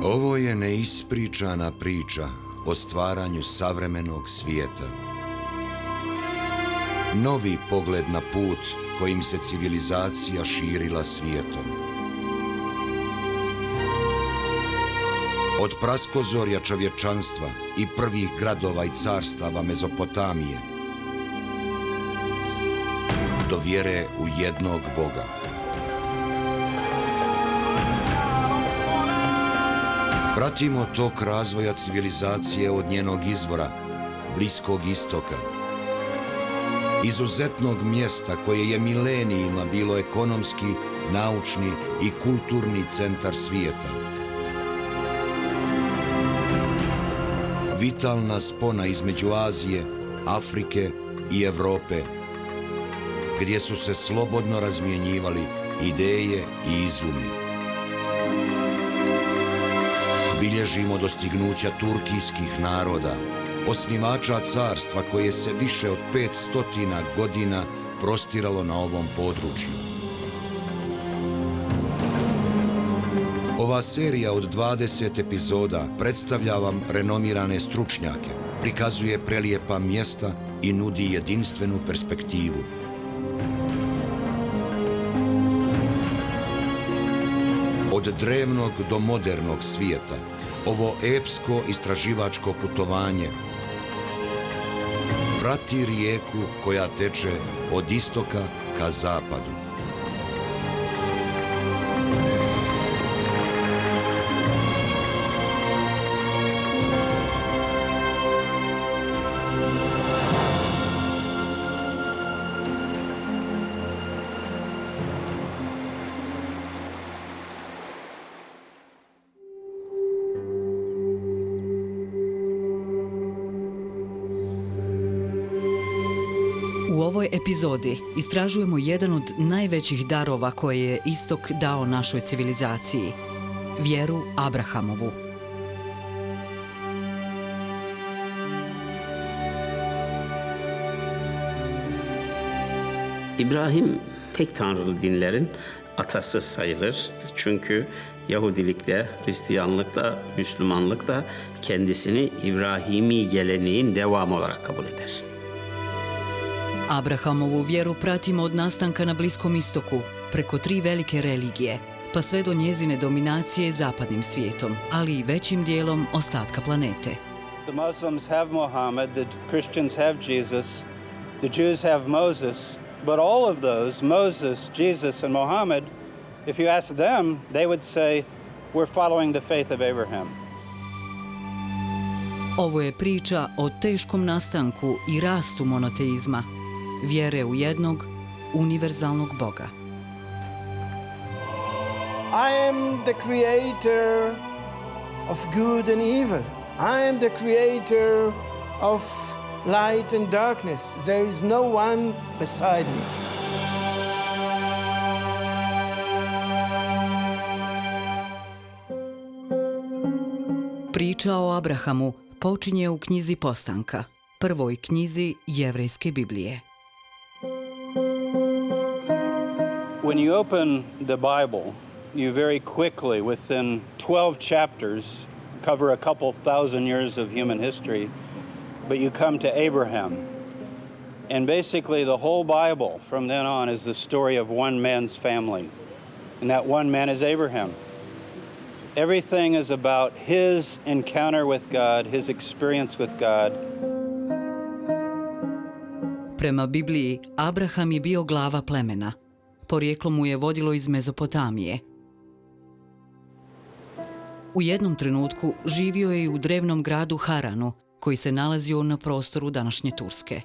Ovo je neispričana priča o stvaranju savremenog svijeta. Novi pogled na put kojim se civilizacija širila svijetom. Od praskozorja čovječanstva i prvih gradova i carstava Mezopotamije do vjere u jednog Boga. Pratimo tok razvoja civilizacije od njenog izvora, Bliskog istoka. Izuzetnog mjesta koje je milenijima bilo ekonomski, naučni i kulturni centar svijeta. Vitalna spona između Azije, Afrike i Europe, gdje su se slobodno razmjenjivali ideje i izumi. Bilježimo dostignuća turkijskih naroda, osnivača carstva koje se više od 500 godina prostiralo na ovom području. Ova serija od 20 epizoda predstavlja vam renomirane stručnjake, prikazuje prelijepa mjesta i nudi jedinstvenu perspektivu. Od drevnog do modernog svijeta, ovo epsko istraživačko putovanje prati rijeku koja teče od istoka ka zapadu. U ovoj epizodi istražujemo jedan od najvećih darova koje je istok dao našoj civilizaciji – vjeru Abrahamovu. İbrahim tek tanrılı dinlerin atası sayılır. Çünkü Yahudilikte, Hristiyanlıkta, Müslümanlıkta kendisini İbrahimi geleneğin devamı olarak kabul eder. Abrahamovu vjeru pratimo od nastanka na Bliskom istoku, preko 3 velike religije, pa sve do njezine dominacije zapadnim svijetom, ali i većim dijelom ostatka planete. The Muslims have Muhammad, the Christians have Jesus, the Jews have Moses, but all of those, Moses, Jesus and Muhammad, if you ask them, they would say, we're following the faith of Abraham. Ovo je priča o teškom nastanku i rastu monoteizma, vjere u jednog, univerzalnog Boga. I am the creator of good and evil. I am the creator of light and darkness. There is no one beside me. Priča o Abrahamu počinje u knjizi Postanka, prvoj knjizi jevrejske Biblije. When you open the Bible, you very quickly, within 12 chapters, cover a couple thousand years of human history, but you come to Abraham. And basically the whole Bible from then on is the story of one man's family. And that one man is Abraham. Everything is about his encounter with God, his experience with God. Prema Bibliji, Abraham je bio glava plemena. Porijeklo mu je vodilo iz Mezopotamije. U jednom trenutku živio je i u drevnom gradu Haranu, koji se nalazio na prostoru današnje Turske.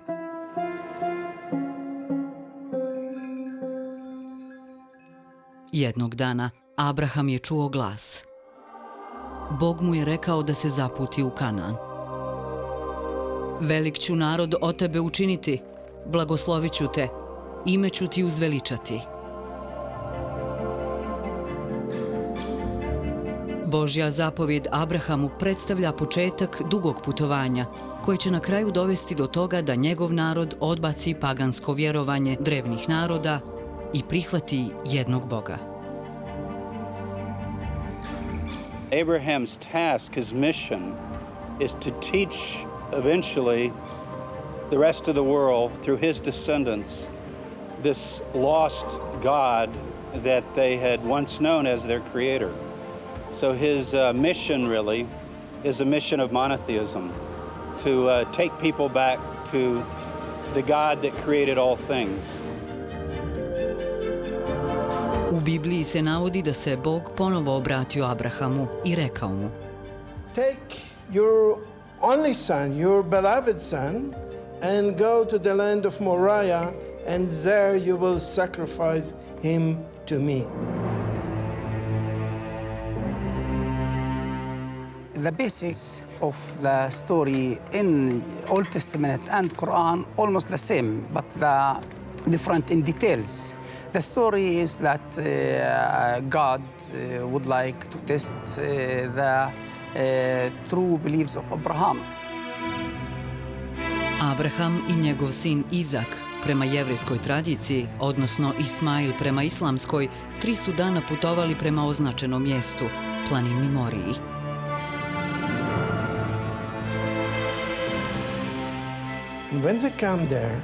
Jednog dana Abraham je čuo glas. Bog mu je rekao da se zaputi u Kanaan. Velik ću narod od tebe učiniti, blagoslovit ću te, ime ću ti uzveličati. Božja zapovjed Abrahamu predstavlja početak dugog putovanja, koje će na kraju dovesti do toga da njegov narod odbaci pagansko vjerovanje drevnih naroda i prihvati jednog Boga. Abraham's task, his mission, is to teach eventually the rest of the world through his descendants this lost God that they had once known as their creator. So his mission really is a mission of monotheism, to take people back to the God that created all things. U Bibliji se navodi da se Bog ponovo obratio Abrahamu i rekao mu: Take your only son, your beloved son, and go to the land of Moriah, and there you will sacrifice him to me. The basis of the story in Old Testament and Quran almost the same, but the different in details. The story is that God would like to test the true beliefs of Abraham. Abraham i njegov sin Izak, prema jevrejskoj tradiciji, odnosno Ismail prema islamskoj, 3 su dana putovali prema označenom mjestu, planini Moriji. And when they come there,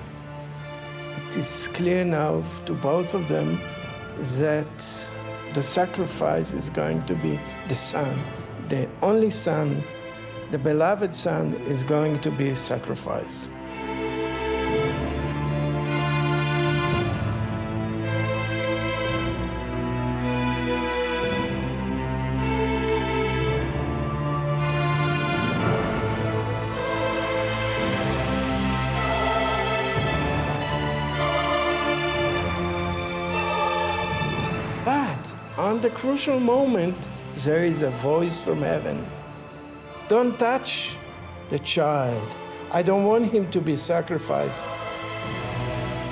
it is clear now to both of them that the sacrifice is going to be the son. The only son, the beloved son, is going to be sacrificed. On the crucial moment, there is a voice from heaven. Don't touch the child. I don't want him to be sacrificed.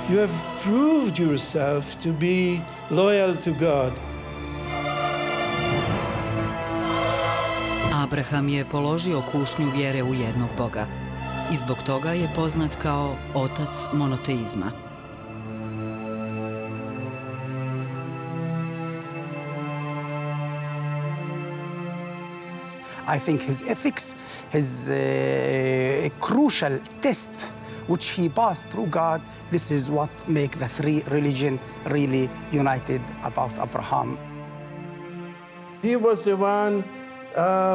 You have proved yourself to be loyal to God. Abraham je položio kušnju vjere u jednog Boga i zbog toga je poznat kao otac monoteizma. I think his ethics, his crucial test which he passed through God, this is what make the 3 religion really united about Abraham. He was the one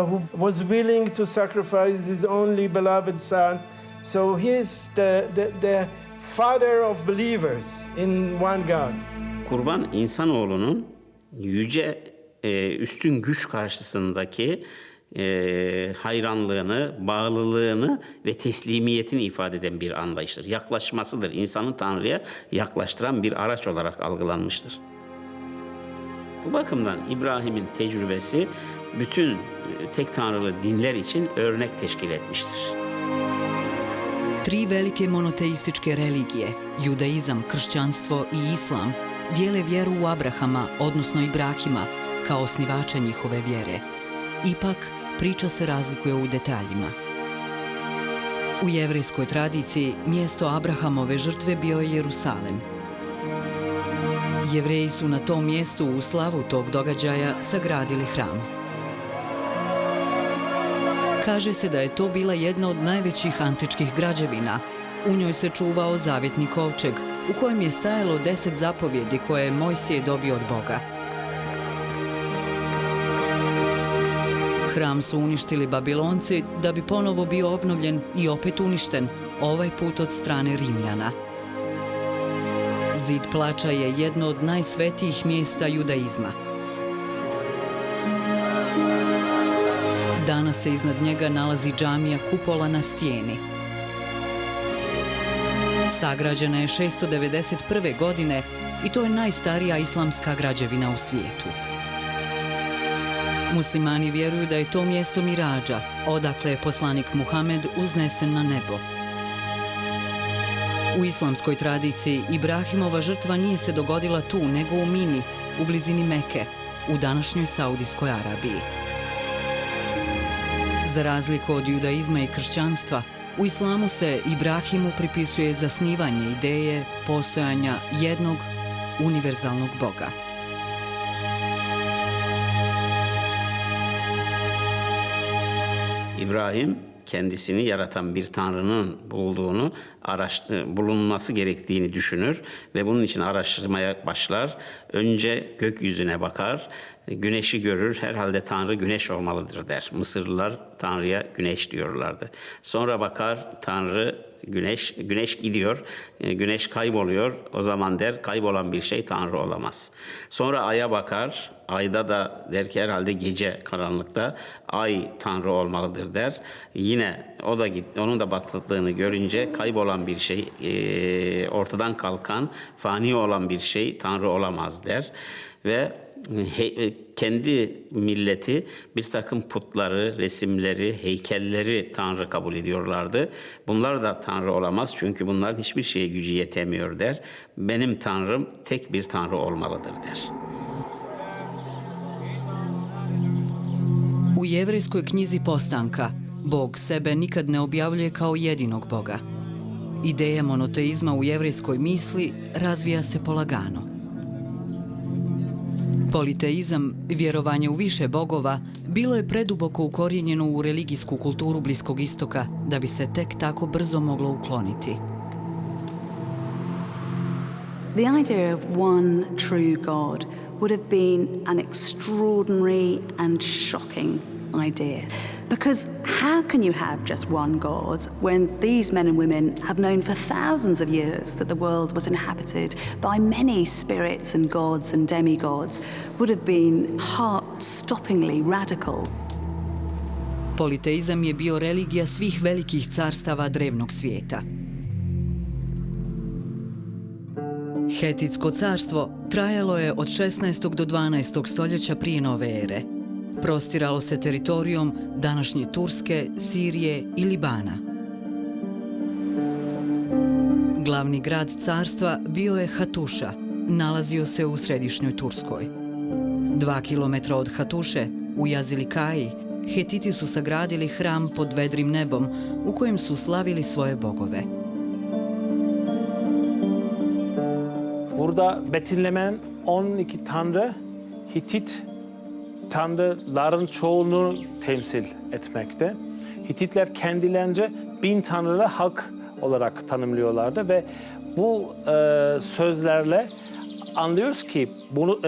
who was willing to sacrifice his only beloved son. So he is the father of believers in one God. Kurban insanoğlunun yüce üstün güç karşısındaki hayranlığını, bağlılığını ve teslimiyetini ifade eden bir anlayıştır. Yaklaşmasıdır. İnsanı Tanrı'ya yaklaştıran bir araç olarak algılanmıştır. Bu bakımdan İbrahim'in tecrübesi bütün tek tanrılı dinler için örnek teşkil etmiştir. 3 velike monoteističke religije, Judaizam, Kršćanstvo i Islam, dijele vjeru u Abrahama, odnosno Ibrahima, kao osnivača njihove vjere. Ipak, priča se razlikuje u detaljima. U jevrejskoj tradiciji mjesto Abrahamove žrtve bio je Jerusalem. Jevreji su na tom mjestu u slavu tog događaja sagradili hram. Kaže se da je to bila jedna od najvećih antičkih građevina. U njoj se čuvao zavjetni kovčeg, u kojem je stajalo 10 zapovjedi koje je Mojsije dobio od Boga. Hram su uništili Babilonci da bi ponovo bio obnovljen i opet uništen, ovaj put od strane Rimljana. Zid plača je jedno od najsvetijih mjesta judaizma. Danas se iznad njega nalazi džamija kupola na stijeni. Sagrađena je 691. godine i to je najstarija islamska građevina u svijetu. Muslimani vjeruju da je to mjesto Miradža, odakle je poslanik Muhamed uznesen na nebo. U islamskoj tradiciji Ibrahimova žrtva nije se dogodila tu, nego u Mini, u blizini Meke, u današnjoj Saudijskoj Arabiji. Za razliku od judaizma i kršćanstva, u islamu se Ibrahimu pripisuje zasnivanje ideje postojanja jednog univerzalnog Boga. İbrahim kendisini yaratan bir tanrının bulunması gerektiğini düşünür ve bunun için araştırmaya başlar. Önce gökyüzüne bakar, güneşi görür, herhalde tanrı güneş olmalıdır der. Mısırlılar tanrıya güneş diyorlardı. Sonra bakar tanrı güneş gidiyor, güneş kayboluyor. O zaman der kaybolan bir şey tanrı olamaz. Sonra aya bakar, ayda da der ki herhalde gece karanlıkta ay tanrı olmalıdır der. Yine onun da batıldığını görünce kaybolan bir şey, ortadan kalkan, fani olan bir şey tanrı olamaz der. Ve kendi milleti bir takım putları, resimleri, heykelleri tanrı kabul ediyorlardı. Bunlar da tanrı olamaz çünkü bunların hiçbir şeye gücü yetemiyor der. Benim tanrım tek bir tanrı olmalıdır der. U jevrejskoj knjizi Postanka, Bog sebe nikad ne objavljuje kao jedinog Boga. Ideja monoteizma u jevrejskoj misli razvija se polagano. Politeizam, vjerovanje u više bogova, bilo je preduboko ukorijenjeno u religijsku kulturu Bliskog istoka da bi se tek tako brzo moglo ukloniti. The idea of one true God would have been an extraordinary and shocking idea. Because how can you have just one God when these men and women have known for thousands of years that the world was inhabited by many spirits and gods and demigods? Would have been heart-stoppingly radical. Politeizam je bio religija svih velikih carstava drevnog svijeta. Hetitsko carstvo trajalo je od 16. do 12. stoljeća prije nove ere. Prostiralo se teritorijom današnje Turske, Sirije i Libana. Glavni grad carstva bio je Hatuša, nalazio se u središnjoj Turskoj. 2 kilometra od Hatuše, u Jazilikaji, Hetiti su sagradili hram pod vedrim nebom u kojem su slavili svoje bogove. Burada betimlenen 12 tanrı Hitit tanrıların çoğunluğunu temsil etmekte. Hititler kendilerince 1000 tanrılı halk olarak tanımlıyorlardı ve bu sözlerle anlıyoruz ki bunu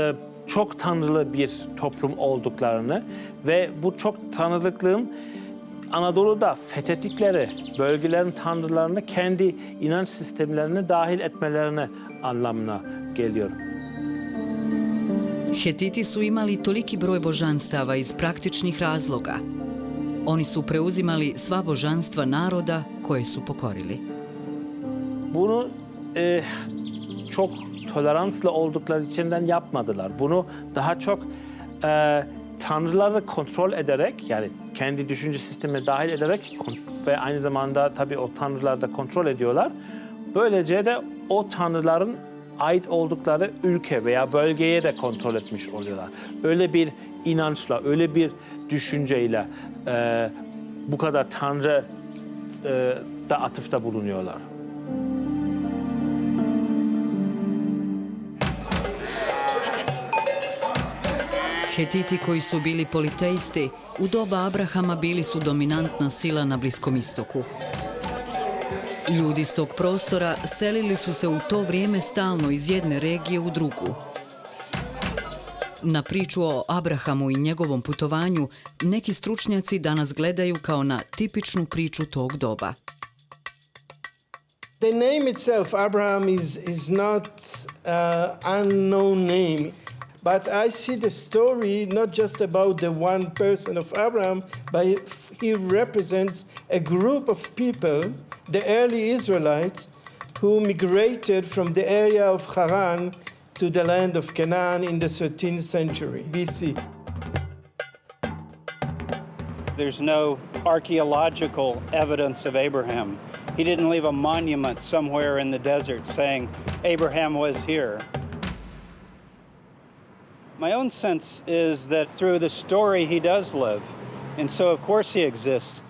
çok tanrılı bir toplum olduklarını ve bu çok tanrılıklığın Anadolu'da fethettikleri bölgelerin tanrılarını kendi inanç sistemlerine dahil etmelerine anlamına geliyor. Hetiti su imali toliki broj božanstava iz praktičnih razloga. Oni su preuzimali sva božanstva naroda koje su pokorili. Bunu çok toleranslı oldukları içinden yapmadılar. Bunu daha çok tanrıları kontrol ederek, yani kendi düşünce sistemine dahil ederek ve aynı zamanda tabii o tanrıları da kontrol ediyorlar. Böylece de o tanrıların ait oldukları ülke veya bölgeye de kontrol etmiş oluyorlar. Öyle bir inançla, öyle bir düşünceyle bu kadar tanrı da atıfta bulunuyorlar. Hetiti koji su bili politeisti, u doba Abrahama bili su dominantna sila na Bliskom istoku. Ljudi iz tog prostora selili su se u to vrijeme stalno iz jedne regije u drugu. Na priču o Abrahamu i njegovom putovanju neki stručnjaci danas gledaju kao na tipičnu priču tog doba. The name itself, Abraham, is not unknown name. But I see the story not just about the one person of Abraham, but he represents a group of people, the early Israelites, who migrated from the area of Haran to the land of Canaan in the 13th century BC. There's no archaeological evidence of Abraham. He didn't leave a monument somewhere in the desert saying, Abraham was here. My own sense is that through the story he does live, and so of course he exists.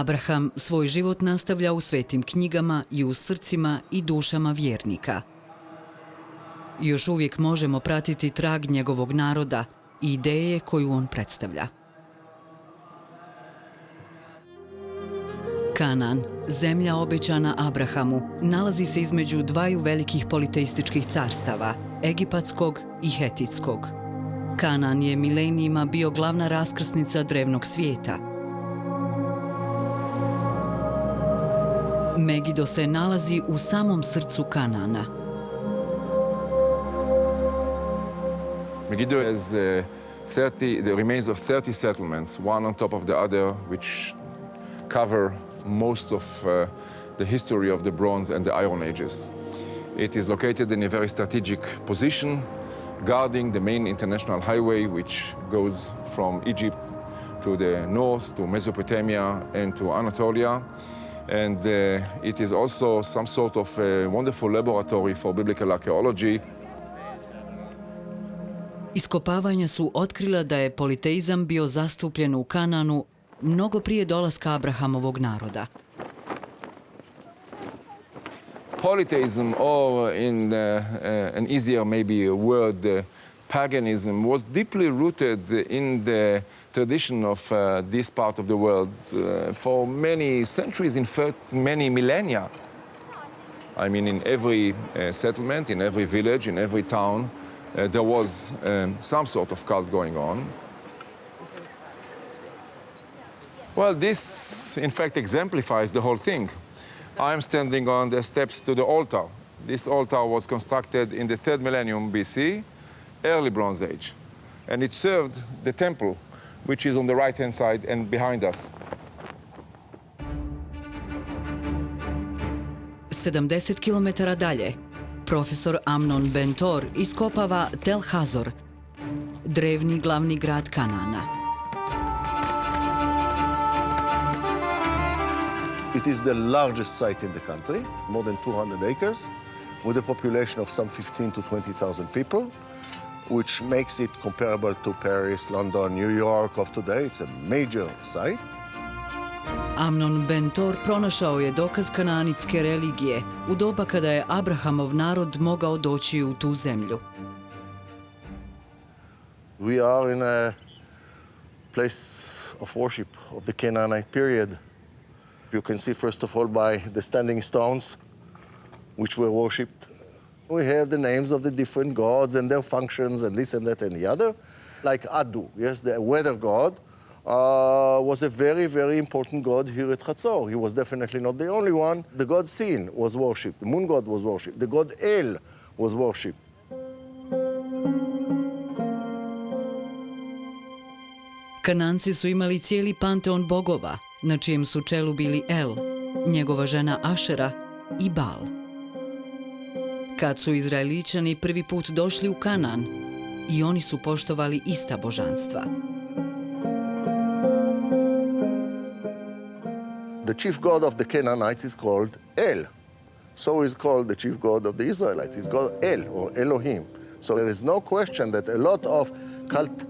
Abraham svoj život nastavlja u svetim knjigama i u srcima i dušama vjernika. Još uvijek možemo pratiti trag njegovog naroda i ideje koju on predstavlja. Kanaan, zemlja obećana Abrahamu, nalazi se između dvaju velikih politeističkih carstava, egipatskog i hetitskog. Kanaan je milenijima bio glavna raskrsnica drevnog svijeta. Megido se nalazi u samom srcu Kanaana. Megiddo has the remains of 30 settlements, one on top of the other, which cover most of the history of the Bronze and the Iron Ages. It is located in a very strategic position, guarding the main international highway, which goes from Egypt to the north, to Mesopotamia and to Anatolia. And it is also some sort of a wonderful laboratory for biblical archaeology. Iskopavanja su otkrila da je politeizam bio zastupljen u Kanaanu mnogo prije dolaska Abrahamovog naroda. Polytheism, or in an easier maybe word, paganism, was deeply rooted in the tradition of this part of the world for many centuries, in fact, many millennia. I mean, in every settlement, in every village, in every town, there was some sort of cult going on. Well, this, in fact, exemplifies the whole thing. I'm standing on the steps to the altar. This altar was constructed in the 3rd millennium BC, early Bronze Age. And it served the temple, which is on the right-hand side and behind us. 70 kilometara dalje, profesor Amnon Bentor iskopava Tel Hazor, drevni glavni grad Kanaana. It is the largest site in the country, more than 200 acres, with a population of some 15 to 20,000 people, which makes it comparable to Paris, London, New York of today. It's a major site. Amnon Bentor pronašao je dokaz kanaanitske religije u doba kada je Abrahamov narod mogao doći u tu zemlju. We are in a place of worship of the Canaanite period. You can see, first of all, by the standing stones, which were worshipped. We have the names of the different gods and their functions and this and that and the other. Like Adu, yes, the weather god, was a very, very important god here at Hazor. He was definitely not the only one. The god Sin was worshipped. The moon god was worshipped. The god El was worshipped. Kananci su imali cijeli panteon bogova, na čijem su čelu bili El, njegova žena Ašera i Bal. Kad su Izraeličani prvi put došli u Kanaan, i oni su poštovali ista božanstva. The chief god of the Canaanites is called El. So is called the chief god of the Israelites. He's called El, or Elohim. So there is no question that a lot of cult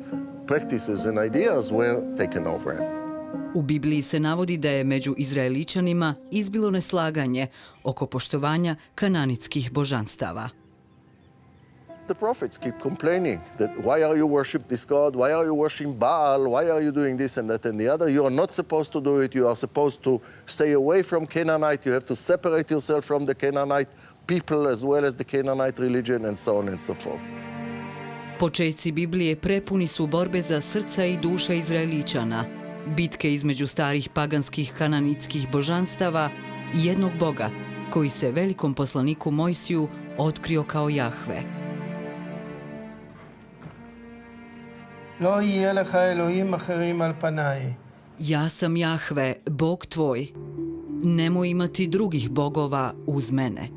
practices and ideas were taken over. U Bibliji se navodi da je među Izraeličanima izbilo neslaganje oko poštovanja kananitskih božanstava. The prophets keep complaining that why are you worship this God? Why are you worshiping Baal? Why are you doing this and that and the other? You are not supposed to do it. You are supposed to stay away from Canaanite. You have to separate yourself from the Canaanite people as well as the Canaanite religion and so on and so forth. Počeci Biblije prepuni su borbe za srca i duša Izraeličana, bitke između starih paganskih kananitskih božanstava i jednog Boga, koji se velikom poslaniku Mojsiju otkrio kao Jahve. Lo yeh lecha Elohim acherim al panai. Ja sam Jahve, Bog tvoj. Nemoj imati drugih bogova uz mene.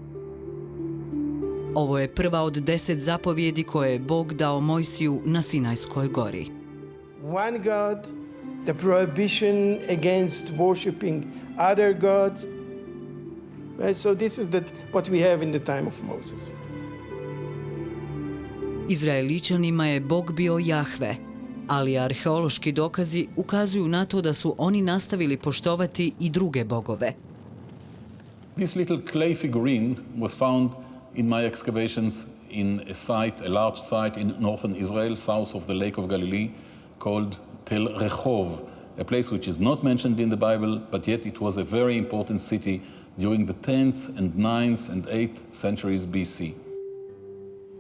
Ovo je prva od 10 zapovjedi koje je Bog dao Mojsiju na Sinajskoj gori. One God, the prohibition against worshiping other gods. So this is what we have in the time of Moses. Izraeličanima je Bog bio Jahve, ali arheološki dokazi ukazuju na to da su oni nastavili poštovati i druge bogove. This little clay figurine was found in my excavations in a large site in northern Israel, south of the Lake of Galilee, called Tel Rehov, a place which is not mentioned in the Bible, but yet it was a very important city during the 10th and 9th and 8th centuries BC.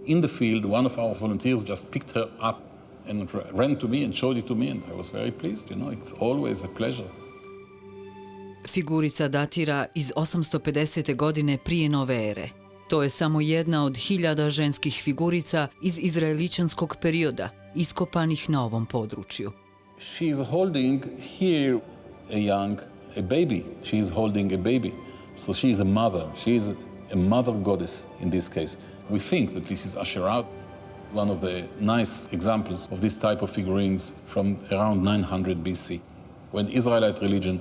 In the field, one of our volunteers just picked her up and ran to me and showed it to me, and I was very pleased. It's always a pleasure. Figurica datira iz 850. godine prije nove ere. To je samo jedna od 1000 ženskih figurica iz izraeličanskog perioda, iskopanih na ovom području. She is holding here a baby. She is holding a baby. So she is a mother. She is a mother goddess in this case. We think that this is Asherah, one of the nice examples of this type of figurines from around 900 BC, when Israelite religion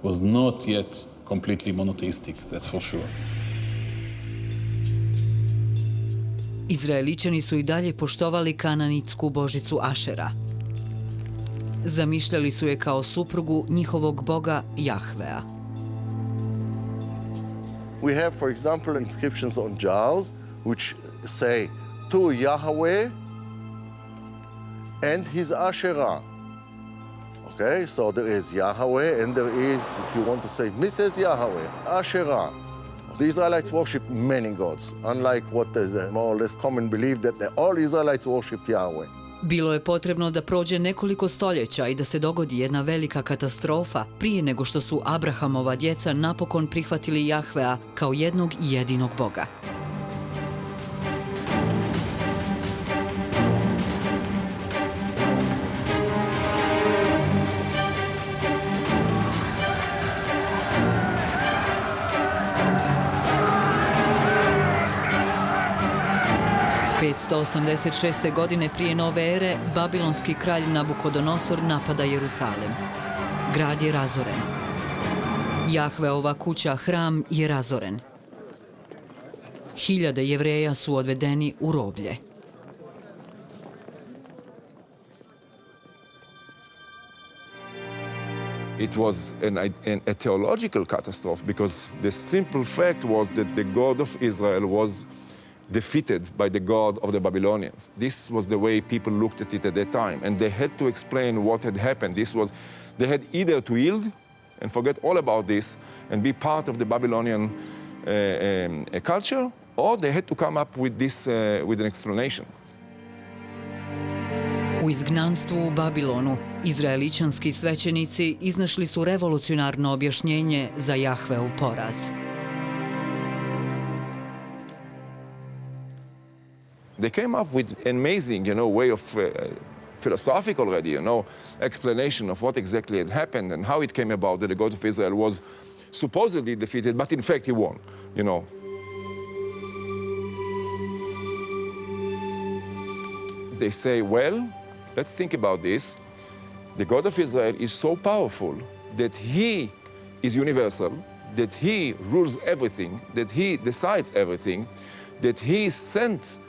was not yet completely monotheistic, that's for sure. Izraeličani su i dalje poštovali kananitsku božicu Ašera. Zamišljali su je kao suprugu njihovog boga Jahvea. We have, for example, inscriptions on jars which say to Yahweh and his Asherah. Okay, so there is Yahweh and there is, if you want to say Mrs. Yahweh, Asherah. The Israelites worship many gods, unlike what is a more or less common belief that all Israelites worship Yahweh. Bilo je potrebno da prođe nekoliko stoljeća i da se dogodi jedna velika katastrofa prije nego što su Abrahamova djeca napokon prihvatili Jahvea kao jednog i jedinog Boga. ...586. godine prije nove ere, babilonski kralj Nabukodonosor napada Jerusalim. Grad je razoren. Jahveova kuća, hram, je razoren. 1000 Jevreja su odvedeni u roblje. It was a theological catastrophe because the simple fact was that the God of Israel was defeated by the God of the Babylonians. This was the way people looked at it at that time, and they had to explain what had happened. They had either to yield and forget all about this and be part of the Babylonian culture, or they had to come up with this with an explanation. U izgnanstvu u Babilonu, izraeličanski svećenici iznašli su revolucionarno objašnjenje za Jahveov poraz. They came up with an amazing, way of philosophical already, explanation of what exactly had happened and how it came about that the God of Israel was supposedly defeated, but in fact he won, They say, well, let's think about this. The God of Israel is so powerful that he is universal, that he rules everything, that he decides everything, that he sent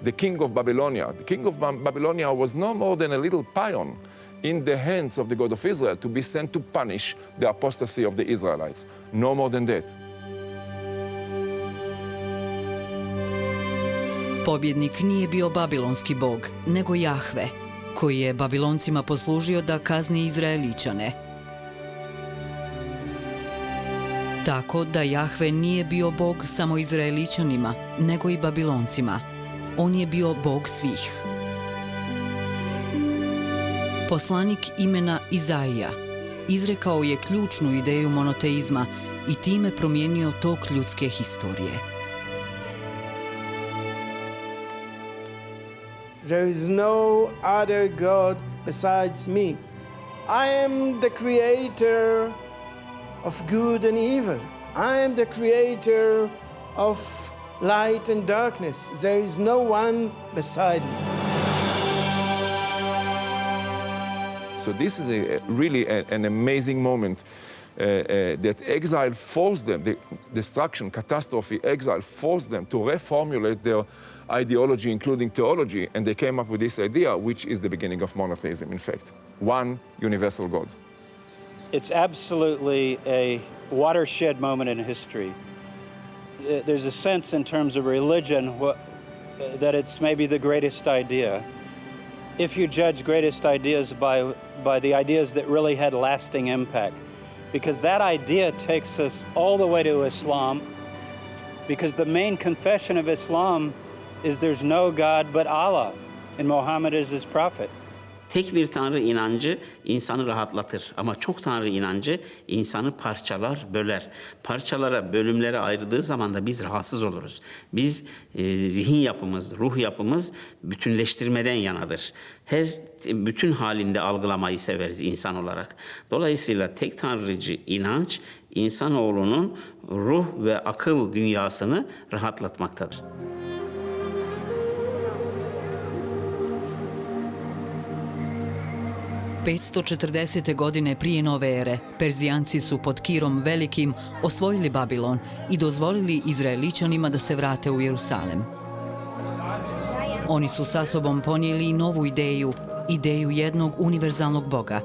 the king of Babylonia. The king of Babylonia was no more than a little pawn in the hands of the God of Israel to be sent to punish the apostasy of the Israelites. No more than that. Pobjednik nije bio babilonski bog, nego Jahve, koji je Babiloncima poslužio da kazni Izraeličane. Tako da Jahve nije bio bog samo Izraeličanima, nego i Babiloncima. On je bio bog svih. Poslanik imena Izaija izrekao je ključnu ideju monoteizma i time promijenio tok ljudske historije. There is no other God besides me. I am the creator of good and evil. I am the creator of light and darkness. There is no one beside me. So this is really an amazing moment that exile forced them. destruction, catastrophe, exile forced them to reformulate their ideology, including theology, and they came up with this idea, which is the beginning of monotheism, in fact. One universal God. It's absolutely a watershed moment in history. There's a sense in terms of religion that it's maybe the greatest idea. If you judge greatest ideas by the ideas that really had lasting impact, because that idea takes us all the way to Islam, because the main confession of Islam is there's no God but Allah, and Muhammad is his prophet. Tek bir tanrı inancı insanı rahatlatır ama çok tanrı inancı insanı parçalar, böler. Parçalara, bölümlere ayrıldığı zaman da biz rahatsız oluruz. Biz zihin yapımız, ruh yapımız bütünleştirmeden yanadır. Bütün halinde algılamayı severiz insan olarak. Dolayısıyla tek tanrıcı inanç insanoğlunun ruh ve akıl dünyasını rahatlatmaktadır. ...540. godine prije nove ere, Perzijanci su pod Kirom Velikim osvojili Babilon i dozvolili Izraelićanima da se vrate u Jerusalem. Oni su sa sobom ponijeli i novu ideju, ideju jednog univerzalnog Boga.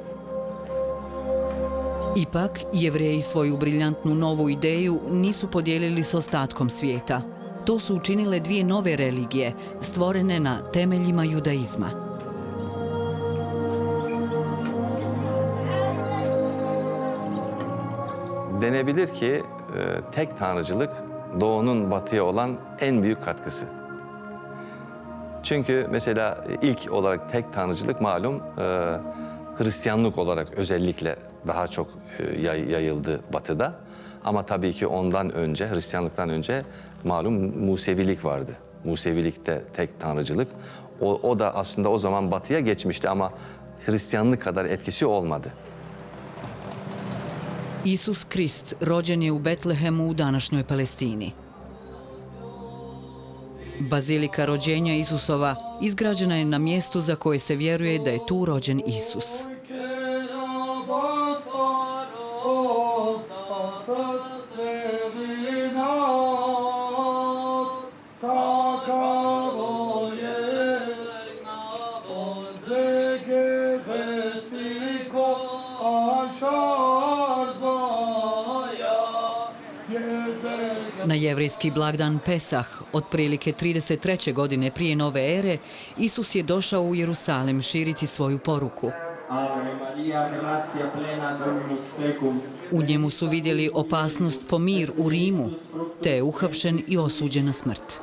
Ipak, Jevreji svoju briljantnu novu ideju nisu podijelili s ostatkom svijeta. To su učinile dvije nove religije, stvorene na temeljima judaizma. Denebilir ki tek tanrıcılık doğunun batıya olan en büyük katkısı. Çünkü mesela ilk olarak tek tanrıcılık malum Hristiyanlık olarak özellikle daha çok yayıldı batıda. Ama tabii ki ondan önce, Hristiyanlıktan önce malum Musevilik vardı. Musevilikte tek tanrıcılık. O da aslında o zaman batıya geçmişti ama Hristiyanlık kadar etkisi olmadı. Isus Krist rođen je u Betlehemu u današnjoj Palestini. Bazilika rođenja Isusova izgrađena je na mjestu za koje se vjeruje da je tu rođen Isus. Na jevrejski blagdan Pesah, otprilike 33. godine prije nove ere, Isus je došao u Jerusalem širiti svoju poruku. U njemu su vidjeli opasnost po mir u Rimu, te je uhapšen i osuđen na smrt.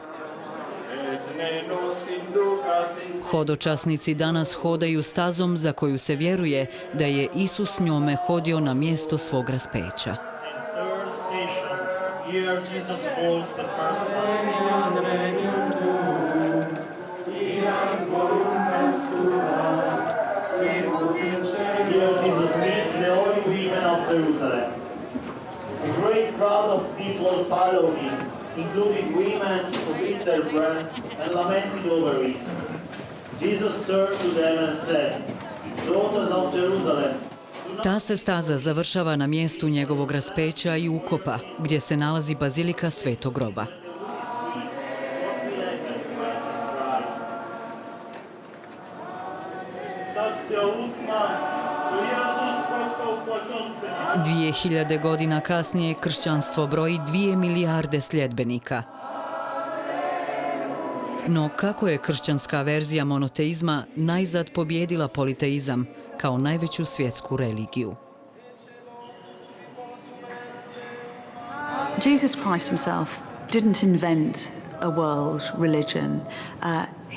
Hodočasnici danas hodaju stazom za koju se vjeruje da je Isus njome hodio na mjesto svog raspeća. Here Jesus falls the first time. Here Jesus meets the holy women of Jerusalem. A great crowd of people follow him, including women who beat their breasts and lamented over him. Jesus turned to them and said, "Daughters of Jerusalem, ta se staza završava na mjestu njegovog raspeća i ukopa, gdje se nalazi bazilika Svetog groba. Dvije 2000 godina kasnije kršćanstvo broji 2 milijarde sljedbenika. No kako je kršćanska verzija monoteizma najzad pobijedila politeizam kao najveću svjetsku religiju? Jesus Christ himself didn't invent a world religion.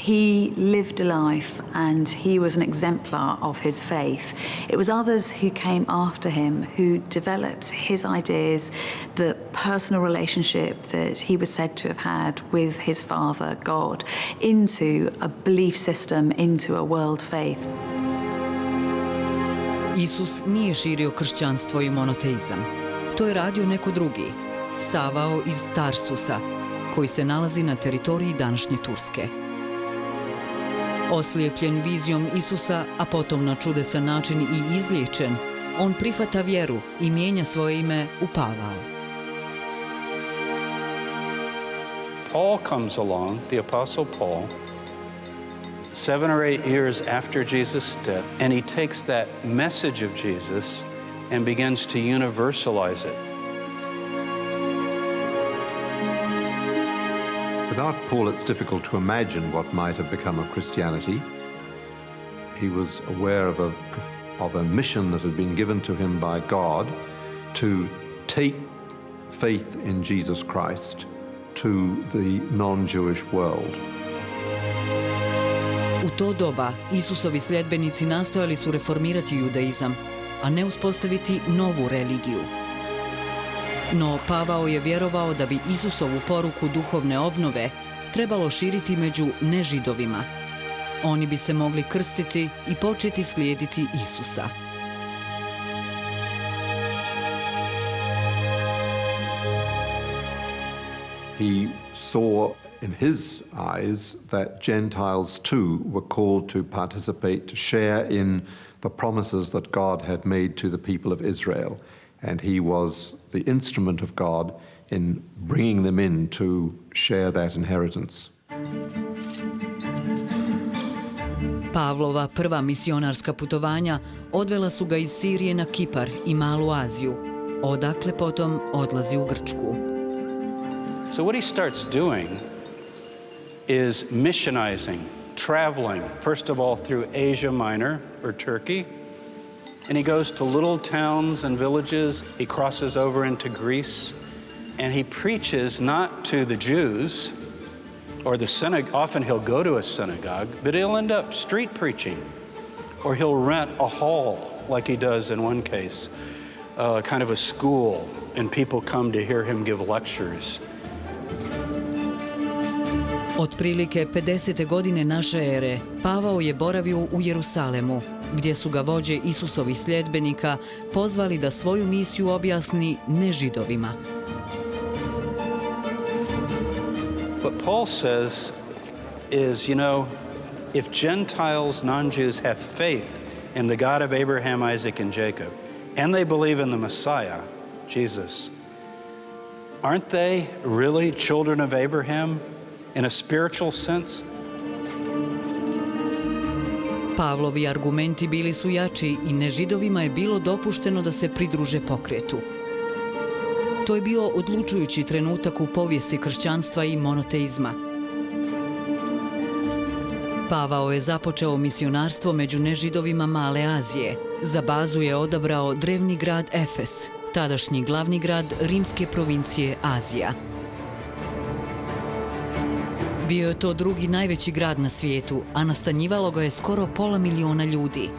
He lived a life and he was an exemplar of his faith. It was others who came after him who developed his ideas, the personal relationship that he was said to have had with his father, God, into a belief system, into a world faith. Isus nije širio kršćanstvo i monoteizam. To je radio neko drugi, Savao iz Tarsusa, koji se nalazi na teritoriji današnje Turske. Oslijepljen vizijom Isusa, a potom na čudesan način i izliječen, on prihvata vjeru i mijenja svoje ime u Pavao. Paul comes along, the Apostle Paul, 7 or 8 years after Jesus' death, and he takes that message of Jesus and begins to universalize it. Without Paul, it's difficult to imagine what might have become of Christianity. He was aware of a mission that had been given to him by God to take faith in Jesus Christ to the non-Jewish world. U to doba Isusovi sljedbenici nastojali su reformirati judaizam, a ne uspostaviti novu religiju. No Pavao je vjerovao da bi Isusovu poruku duhovne obnove trebalo širiti među nežidovima. Oni bi se mogli krstiti i početi slijediti Isusa. He saw in his eyes that Gentiles too were called to participate, to share in the promises that God had made to the people of Israel. And he was the instrument of God in bringing them in to share that inheritance. Pavlova prva misionarska putovanja odvela su ga iz Sirije na Kipar i Malu Aziju, odakle potom odlazi u Grčku. So what he starts doing is missionizing, traveling, first of all through Asia Minor, or Turkey, and he goes to little towns and villages. He crosses over into Greece, and he preaches not to the Jews or the synagogue. Often he'll go to a synagogue, but he'll end up street preaching, or he'll rent a hall, like he does in one case, kind of a school, and people come to hear him give lectures. Otprilike 50. godine naše ere Pavao je boravio u Jerusalemu, gdje su ga vođe Isusovih sljedbenika pozvali da svoju misiju objasni nežidovima. What Paul says is, if Gentiles, non-Jews, have faith in the God of Abraham, Isaac, and Jacob, and they believe in the Messiah, Jesus, aren't they really children of Abraham in a spiritual sense? Pavlovi argumenti bili su jači i nežidovima je bilo dopušteno da se pridruže pokretu. To je bio odlučujući trenutak u povijesti kršćanstva i monoteizma. Pavao je započeo misionarstvo među nežidovima Male Azije. Za bazu je odabrao drevni grad Efes, tadašnji glavni grad rimske provincije Azija. Bio je to drugi najveći grad na svijetu, a nastanjivalo ga je skoro 500 000 ljudi.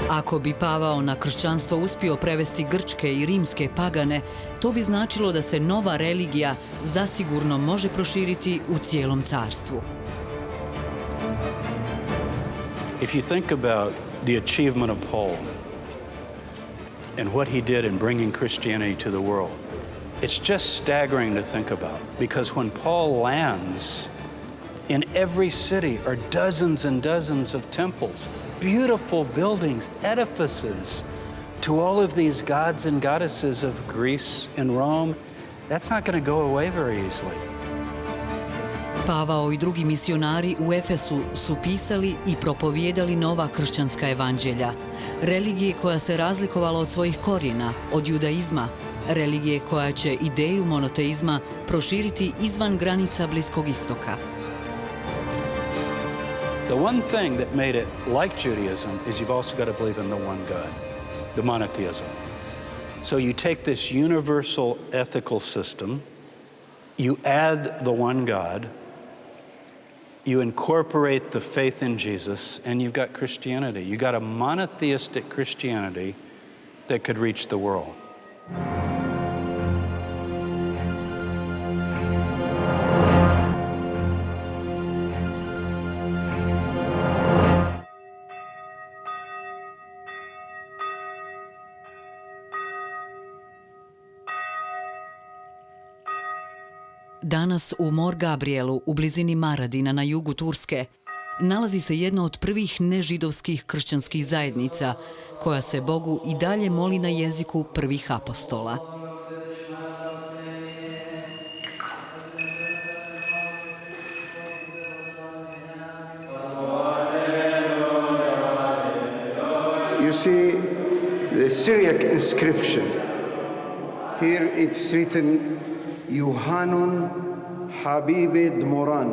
Ako bi Pavao na kršćanstvo uspio prevesti grčke i rimske pagane, to bi značilo da se nova religija zasigurno može proširiti u cijelom carstvu. If you think about the achievement of Paul and what he did in bringing Christianity to the world, it's just staggering to think about, because when Paul lands, in every city are dozens and dozens of temples, beautiful buildings, edifices to all of these gods and goddesses of Greece and Rome. That's not going to go away very easily. Pavao i drugi misionari u Efesu su pisali i propovijedali nova kršćanska evanđelja, religije koja se razlikovala od svojih korijena, od judaizma, religije koja će ideju monoteizma proširiti izvan granica Bliskog istoka. The one thing that made it like Judaism is you've also got to believe in the one God, the monotheism. So you take this universal ethical system, you add the one God, you incorporate the faith in Jesus, and you've got Christianity. You got a monotheistic Christianity that could reach the world. Danas u Mor Gabrielu, u blizini Maradina na jugu Turske, nalazi se jedna od prvih nežidovskih kršćanskih zajednica, koja se Bogu i dalje moli na jeziku prvih apostola. you see the Syriac inscription. Here it's written, Yohanun Habibed Moran.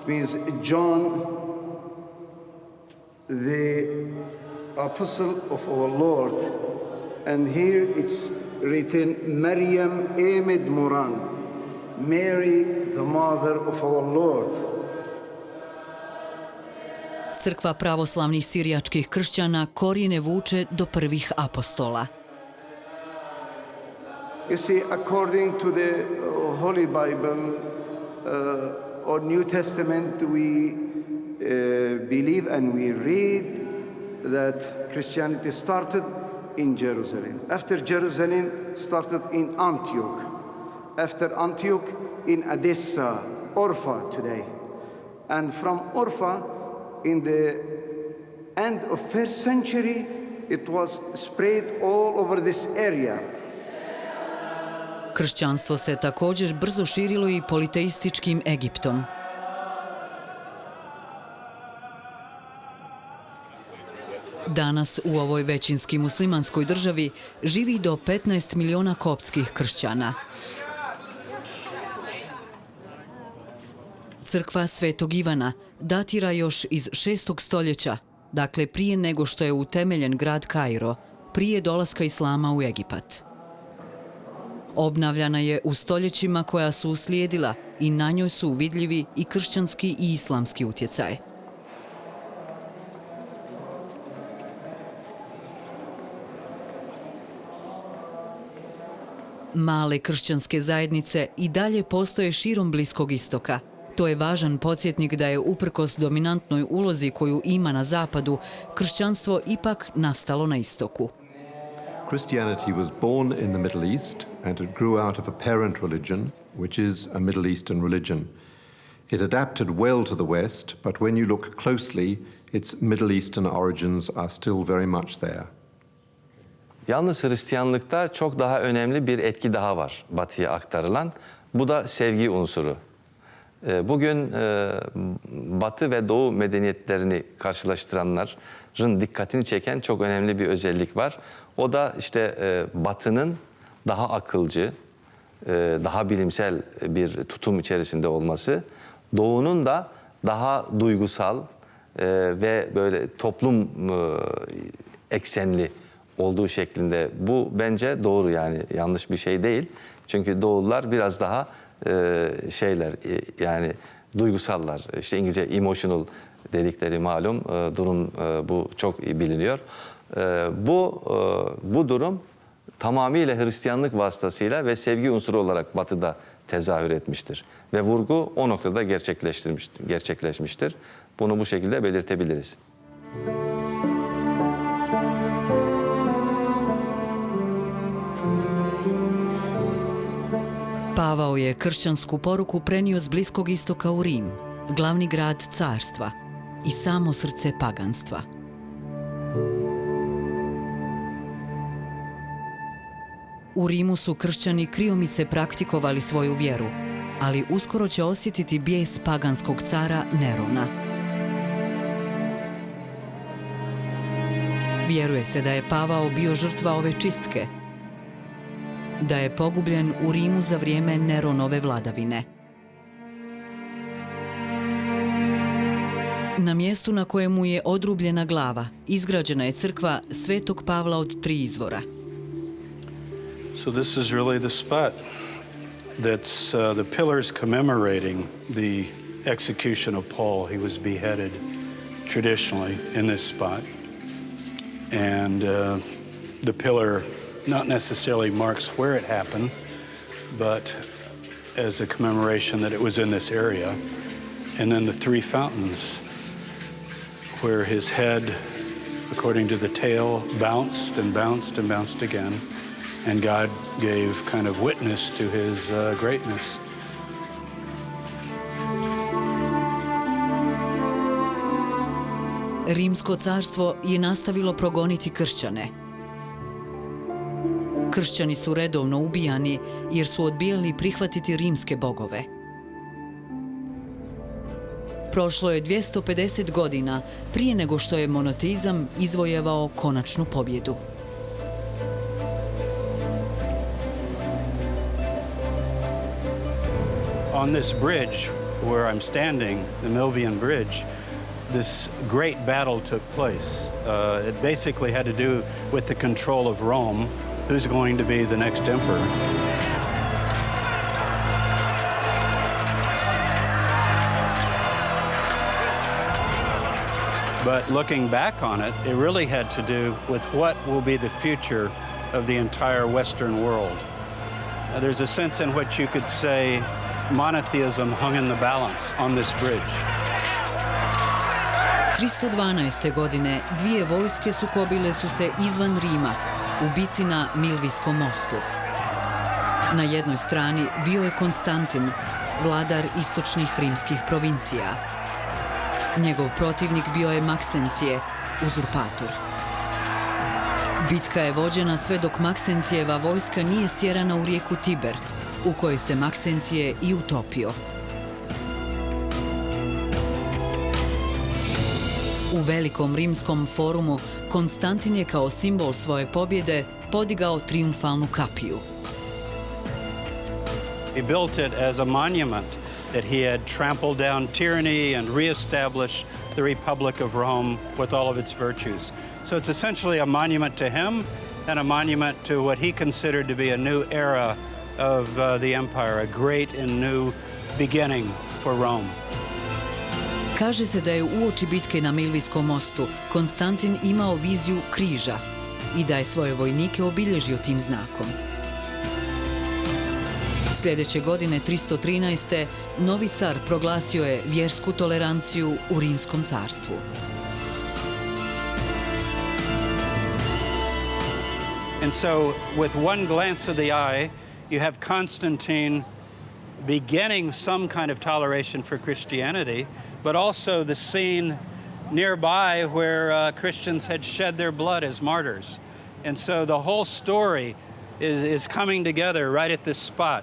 It means John, the apostle of our Lord. And here it's written, Maryam Ahmed Moran, Mary, the mother of our Lord. Crkva pravoslavnih sirijačkih kršćana korijene vuče do prvih apostola. You see, according to the Holy Bible or New Testament, we believe and we read that Christianity started in Jerusalem. After Jerusalem, started in Antioch. After Antioch, in Edessa, Orpha today. And from Orpha, in the end of 1st century, it was spread all over this area. Kršćanstvo se također brzo širilo i politeističkim Egiptom. Danas u ovoj većinski muslimanskoj državi živi do 15 miliona koptskih kršćana. Crkva Svetog Ivana datira još iz 6. stoljeća, dakle prije nego što je utemeljen grad Kairo, prije dolaska islama u Egipat. Obnavljana je u stoljećima koja su uslijedila i na njoj su vidljivi i kršćanski i islamski utjecaj. Male kršćanske zajednice i dalje postoje širom Bliskog istoka. To je važan podsjetnik da je uprkos dominantnoj ulozi koju ima na Zapadu, kršćanstvo ipak nastalo na istoku. Christianity was born in the Middle East and it grew out of a parent religion, which is a Middle Eastern religion. It adapted well to the West, but when you look closely, its Middle Eastern origins are still very much there. Yalnız Hristiyanlıkta çok daha önemli bir etki daha var Batı'ya aktarılan. Bu da sevgi unsuru. Bugün Batı ve Doğu medeniyetlerini karşılaştıranların dikkatini çeken çok önemli bir özellik var. O da işte Batı'nın daha akılcı, daha bilimsel bir tutum içerisinde olması. Doğu'nun da daha duygusal ve böyle toplum eksenli olduğu şeklinde. Bu bence doğru, yani yanlış bir şey değil. Çünkü Doğulular biraz daha yani duygusallar. İşte İngilizce emotional dedikleri malum durum, bu çok iyi biliniyor. Bu durum tamamıyla Hristiyanlık vasıtasıyla ve sevgi unsuru olarak Batı'da tezahür etmiştir. Ve vurgu o noktada gerçekleşmiştir. Bunu bu şekilde belirtebiliriz. Pavao je kršćansku poruku prenio s Bliskog istoka u Rim, glavni grad carstva i samo srce paganstva. U Rimu su kršćani kriomice praktikovali svoju vjeru, ali uskoro će osjetiti bijes paganskog cara Nerona. Vjeruje se da je Pavao bio žrtva ove čistke, da je pogubljen u Rimu za vrijeme Neronove vladavine. Na mjestu na kojemu je odrubljena glava izgrađena je crkva Svetog Pavla od 3 izvora. So this is really the spot that's the pillars commemorating the execution of Paul. He was beheaded traditionally in this spot. And the pillar not necessarily marks where it happened, but as a commemoration that it was in this area. And then the 3 fountains where his head, according to the tale, bounced and bounced and bounced again. And God gave kind of witness to his greatness. Rimsko carstvo je nastavilo progoniti kršćane. Kršćani su redovno ubijani jer su odbijali prihvatiti rimske bogove. Prošlo je 250 godina prije nego što je monoteizam izvojevao konačnu pobjedu. On this bridge where I'm standing, the Milvian Bridge, this great battle took place. It basically had to do with the control of Rome, who's going to be the next emperor. But looking back on it, it really had to do with what will be the future of the entire Western world. There's a sense in which you could say monotheism hung in the balance on this bridge. 312. godine dvije vojske sukobile su se izvan Rima u bici na Milvijskom mostu. Na jednoj strani bio je Konstantin, vladar istočnih rimskih provincija. Njegov protivnik bio je Maksencije, uzurpator. Bitka je vođena sve dok Maksencijeva vojska nije stjerana u rijeku Tiber, u kojoj se Maksencije i utopio. U velikom rimskom forumu Konstantin je kao simbol svoje pobjede podigao triumfalnu kapiju. He built it as a monument that he had trampled down tyranny and reestablished the Republic of Rome with all of its virtues. So it's essentially a monument to him and a monument to what he considered to be a new era of the empire, a great and new beginning for Rome. Kaže se da je uoči bitke na Milvijskom mostu Konstantin imao viziju križa i da je svoje vojnike obilježio tim znakom. Sljedeće godine, 313. novi car proglasio je vjersku toleranciju u Rimskom carstvu. And so, with one glance of the eye, you have Constantine beginning some kind of toleration for Christianity, but also the scene nearby where Christians had shed their blood as martyrs. And so the whole story is coming together right at this spot.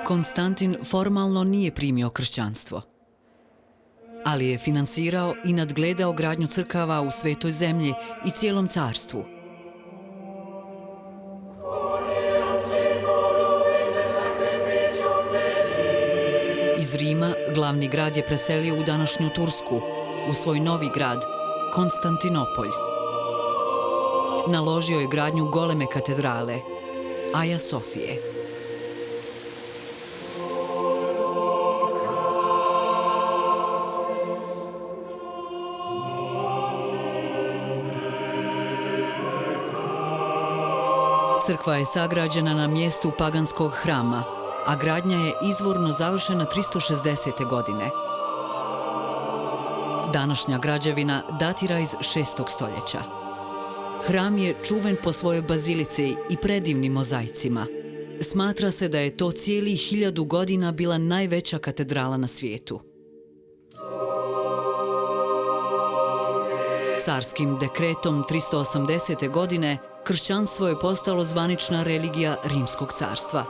Konstantin formalno nije primio kršćanstvo, ali je financirao i nadgledao gradnju crkava u Svetoj zemlji i cijelom carstvu. Iz Rima glavni grad je preselio u današnju Tursku, u svoj novi grad, Konstantinopolj. Naložio je gradnju goleme katedrale, Aja Sofije. Crkva je sagrađena na mjestu paganskog hrama, a gradnja je izvorno završena 360. godine. Današnja građevina datira iz 6. stoljeća. Hram je čuven po svojoj bazilici i predivnim mozaicima. Smatra se da je to cijelih 1000 godina bila najveća katedrala na svijetu. Carskim dekretom 380. godine kršćanstvo je postalo zvanična religija Rimskog carstva.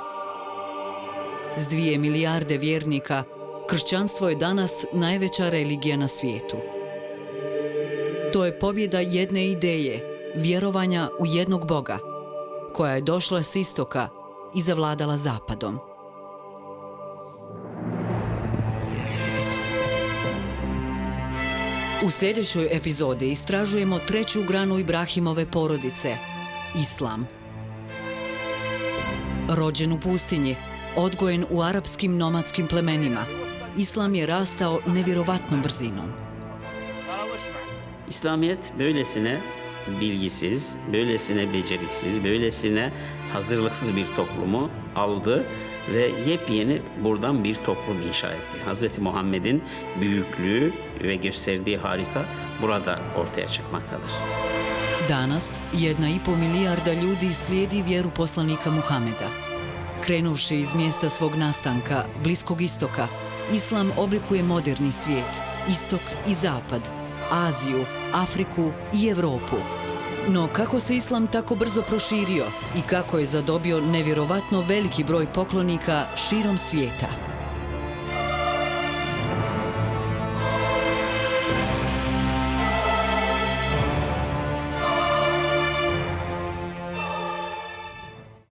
S 2 milijarde vjernika, kršćanstvo je danas najveća religija na svijetu. To je pobjeda jedne ideje, vjerovanja u jednog Boga, koja je došla s istoka i zavladala Zapadom. U sljedećoj epizodi istražujemo treću granu Ibrahimove porodice, Islam. Rođen u pustinji, odgojen u arapskim nomadskim plemenima, İslam je rastao nevjerovatnom brzinom. İslamiyet böylesine bilgisiz, böylesine beceriksiz, böylesine hazırlıksız bir toplumu aldı ve yepyeni buradan bir toplum inşa etti. Hz. Muhammed'in büyüklüğü ve gösterdiği harika burada ortaya çıkmaktadır. Danas 1,5 milijarda ljudi slijedi vjeru poslanika Muhameda. Krenuvši iz mjesta svog nastanka, Bliskog istoka, Islam oblikuje moderni svijet, istok i zapad, Aziju, Afriku i Europu. No kako se islam tako brzo proširio i kako je zadobio nevjerovatno veliki broj poklonika širom svijeta?